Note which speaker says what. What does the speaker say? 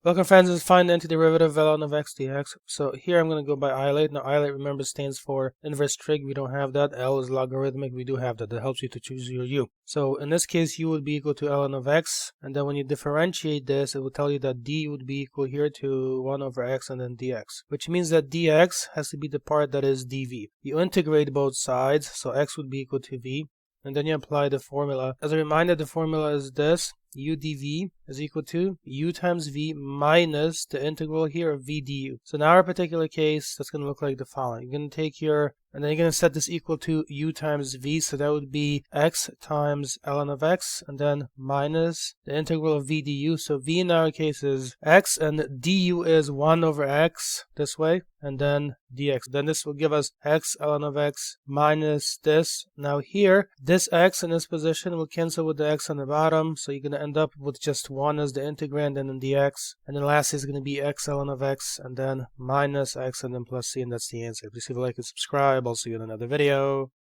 Speaker 1: Welcome friends, let's find the antiderivative of ln of x dx. So here I'm going to go by ILATE. Now ILATE, remember, stands for inverse trig. We don't have that. L is logarithmic. We do have that. That helps you to choose your u. So in this case, u would be equal to ln of x. And then when you differentiate this, it will tell you that d would be equal here to 1 over x and then dx. Which means that dx has to be the part that is dv. You integrate both sides, so x would be equal to v. And then you apply the formula. As a reminder, the formula is this. U dv is equal to u times v minus the integral here of v du. So in our particular case, that's going to look like the following. You're going to take here, and then you're going to set this equal to u times v, so that would be x times ln of x, and then minus the integral of v du. So v in our case is x, and du is 1 over x this way, and then dx. Then this will give us x ln of x minus this. Now here, this x in this position will cancel with the x on the bottom, so you're going to end up with just 1 as the integrand and then dx. And then lastly is going to be x ln of x and then minus x and then plus c, and that's the answer. Please leave a like and subscribe. I'll see you in another video.